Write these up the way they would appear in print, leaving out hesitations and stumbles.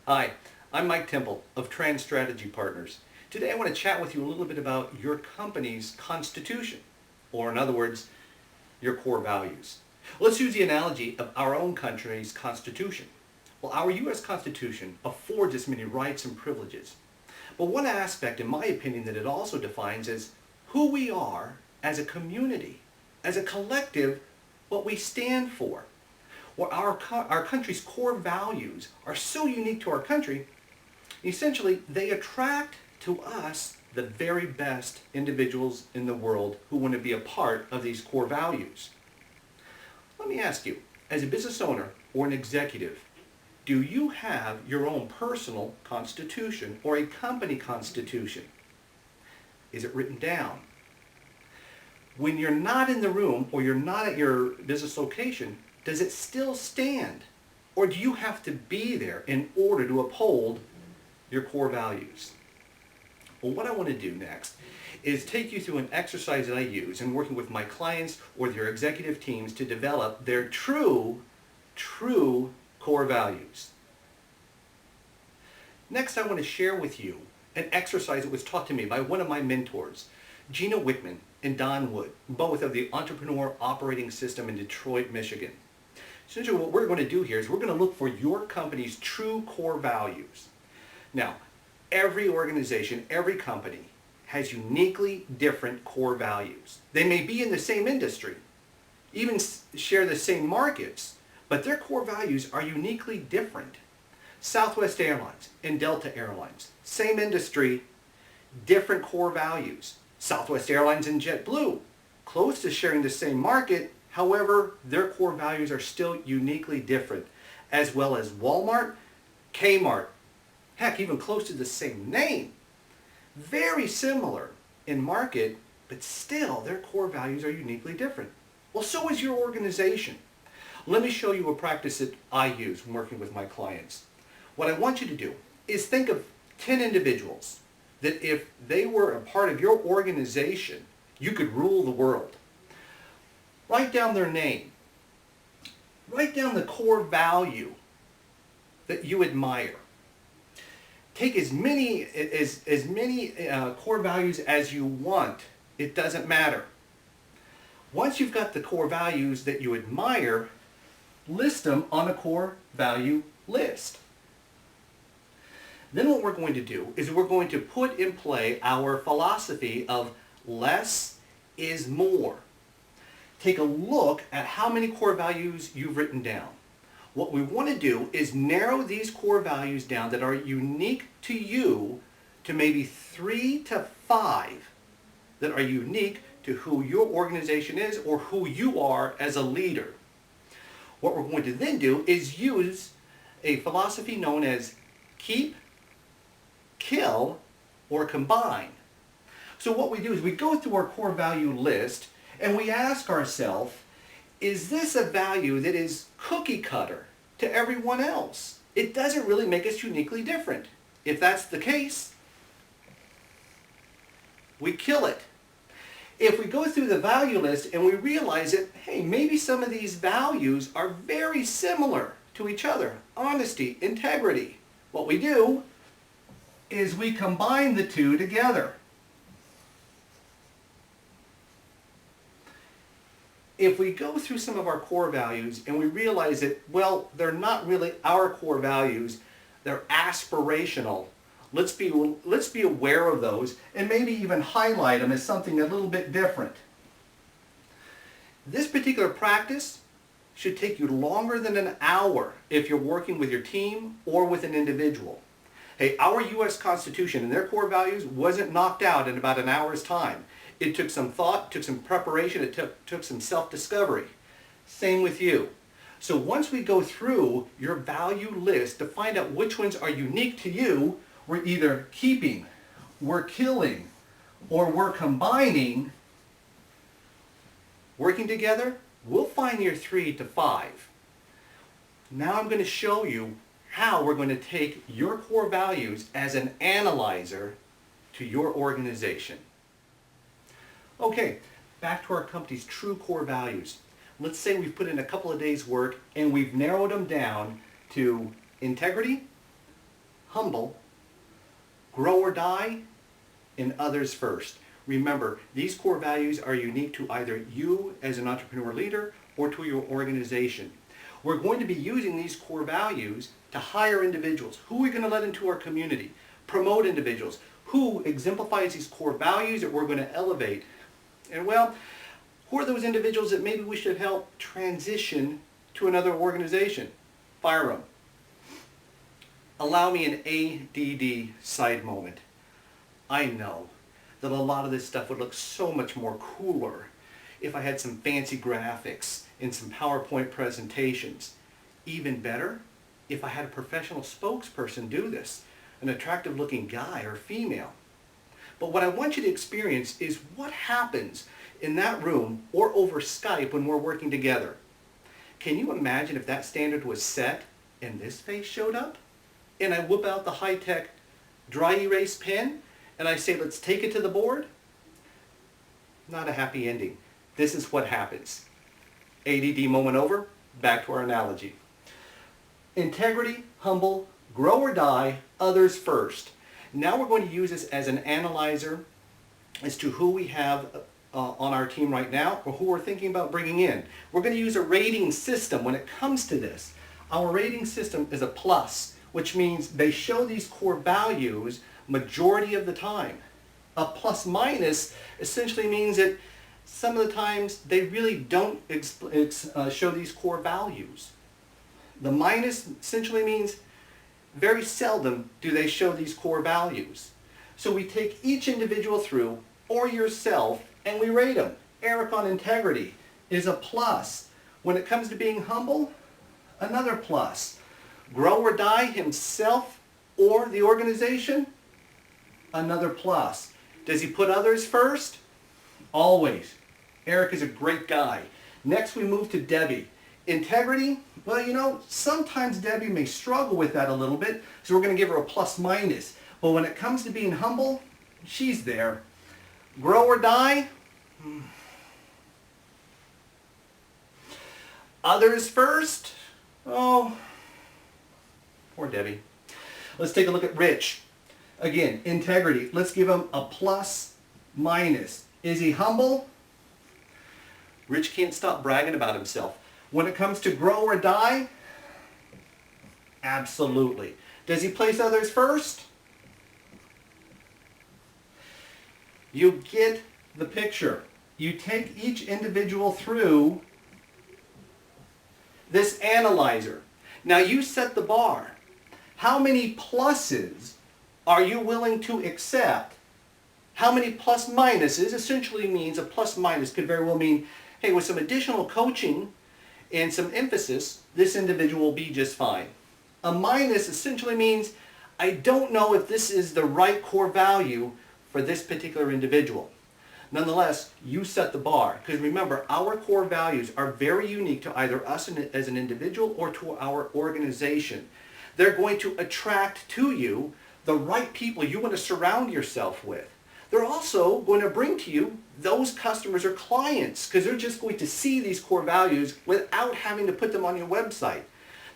Hi, I'm Mike Temple of TranStrategy Partners. Today I want to chat with you a little bit about your company's constitution, or in other words, your core values. Let's use the analogy of our own country's constitution. Well, our U.S. Constitution affords us many rights and privileges. But one aspect, in my opinion, that it also defines is who we are as a community, as a collective, what we stand for. Well, our country's core values are so unique to our country, essentially they attract to us the very best individuals in the world who want to be a part of these core values. Let me ask you, as a business owner or an executive, do you have your own personal constitution or a company constitution? Is it written down? When you're not in the room or you're not at your business location, does it still stand? Or do you have to be there in order to uphold your core values? Well, what I want to do next is take you through an exercise that I use in working with my clients or their executive teams to develop their true core values. Next, I want to share with you an exercise that was taught to me by one of my mentors, Gina Wickman and Don Wood, both of the Entrepreneur Operating System in Detroit, Michigan. Essentially, what we're going to do here is we're going to look for your company's true core values. Now, every organization, every company has uniquely different core values. They may be in the same industry, even share the same markets, but their core values are uniquely different. Southwest Airlines and Delta Airlines, same industry, different core values. Southwest Airlines and JetBlue, close to sharing the same market, however, their core values are still uniquely different, as well as Walmart, Kmart, heck, even close to the same name. Very similar in market, but still their core values are uniquely different. Well, so is your organization. Let me show you a practice that I use when working with my clients. What I want you to do is think of 10 individuals that if they were a part of your organization, you could rule the world. Write down their name. Write down the core value that you admire. Take as many core values as you want. It doesn't matter. Once you've got the core values that you admire, list them on a core value list. Then what we're going to do is we're going to put in play our philosophy of less is more. Take a look at how many core values you've written down. What we want to do is narrow these core values down that are unique to you to maybe 3 to 5 that are unique to who your organization is or who you are as a leader. What we're going to then do is use a philosophy known as keep, kill, or combine. So what we do is we go through our core value list and we ask ourselves, is this a value that is cookie cutter to everyone else? It doesn't really make us uniquely different. If that's the case, we kill it. If we go through the value list and we realize that, hey, maybe some of these values are very similar to each other, honesty, integrity, what we do is we combine the two together. If we go through some of our core values and we realize that, well, they're not really our core values, they're aspirational, let's be aware of those and maybe even highlight them as something a little bit different. This particular practice should take you longer than an hour if you're working with your team or with an individual. Hey, our U.S. Constitution and their core values wasn't knocked out in about an hour's time. It took some thought, took some preparation, it took some self-discovery. Same with you. So once we go through your value list to find out which ones are unique to you, we're either keeping, we're killing, or we're combining, working together, we'll find your 3 to 5. Now I'm going to show you how we're going to take your core values as an analyzer to your organization. Okay, back to our company's true core values. Let's say we've put in a couple of days' work and we've narrowed them down to integrity, humble, grow or die, and others first. Remember, these core values are unique to either you as an entrepreneur leader or to your organization. We're going to be using these core values to hire individuals. Who are we going to let into our community? Promote individuals. Who exemplifies these core values that we're going to elevate? And well, who are those individuals that maybe we should help transition to another organization? Fire them. Allow me an ADD side moment. I know that a lot of this stuff would look so much more cooler if I had some fancy graphics and some PowerPoint presentations. Even better, if I had a professional spokesperson do this, an attractive looking guy or female. But what I want you to experience is what happens in that room or over Skype when we're working together. Can you imagine if that standard was set and this face showed up? And I whip out the high-tech dry erase pen and I say, let's take it to the board? Not a happy ending. This is what happens. ADD moment over, back to our analogy. Integrity, humble, grow or die, others first. Now we're going to use this as an analyzer as to who we have on our team right now or who we're thinking about bringing in. We're going to use a rating system when it comes to this. Our rating system is a plus, which means they show these core values majority of the time. A plus minus essentially means that some of the times they really don't show these core values. The minus essentially means very seldom do they show these core values. So we take each individual through, or yourself, and we rate them. Eric on integrity is a plus. When it comes to being humble, another plus. Grow or die, himself or the organization, another plus. Does he put others first? Always. Eric is a great guy. Next we move to Debbie. Integrity, well, you know, sometimes Debbie may struggle with that a little bit, so we're going to give her a plus minus. But when it comes to being humble, she's there. Grow or die? Others first? Oh, poor Debbie. Let's take a look at Rich. Again, integrity. Let's give him a plus minus. Is he humble? Rich can't stop bragging about himself. When it comes to grow or die, absolutely. Does he place others first? You get the picture. You take each individual through this analyzer. Now you set the bar. How many pluses are you willing to accept? How many plus minuses essentially means a plus minus could very well mean, hey, with some additional coaching and some emphasis, this individual will be just fine. A minus essentially means I don't know if this is the right core value for this particular individual. Nonetheless, you set the bar, because remember, our core values are very unique to either us as an individual or to our organization. They're going to attract to you the right people you want to surround yourself with. They're also going to bring to you those customers or clients, because they're just going to see these core values without having to put them on your website.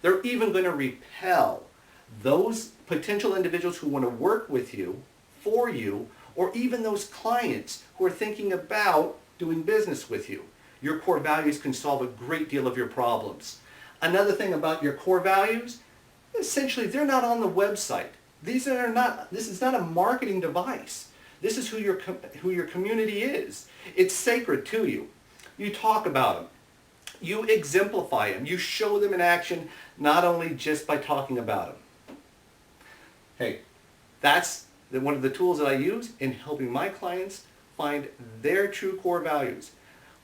They're even going to repel those potential individuals who want to work with you, for you, or even those clients who are thinking about doing business with you. Your core values can solve a great deal of your problems. Another thing about your core values, essentially they're not on the website. This is not a marketing device. This is who your community is. It's sacred to you. You talk about them. You exemplify them. You show them in action, not only just by talking about them. Hey, that's one of the tools that I use in helping my clients find their true core values.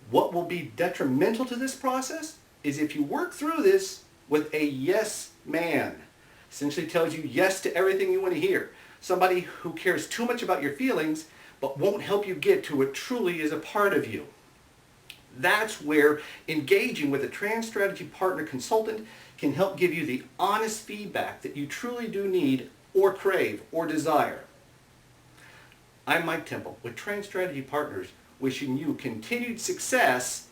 What will be detrimental to this process is if you work through this with a yes man. Essentially tells you yes to everything you want to hear. Somebody who cares too much about your feelings but won't help you get to what truly is a part of you. That's where engaging with a TranStrategy partner consultant can help give you the honest feedback that you truly do need or crave or desire. I'm Mike Temple with TranStrategy Partners, wishing you continued success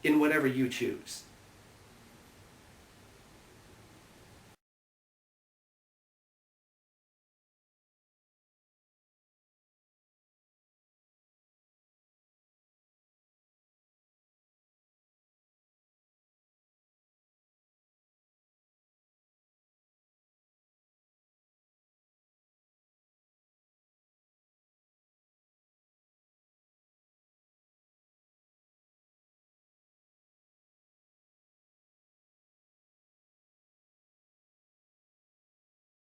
in whatever you choose.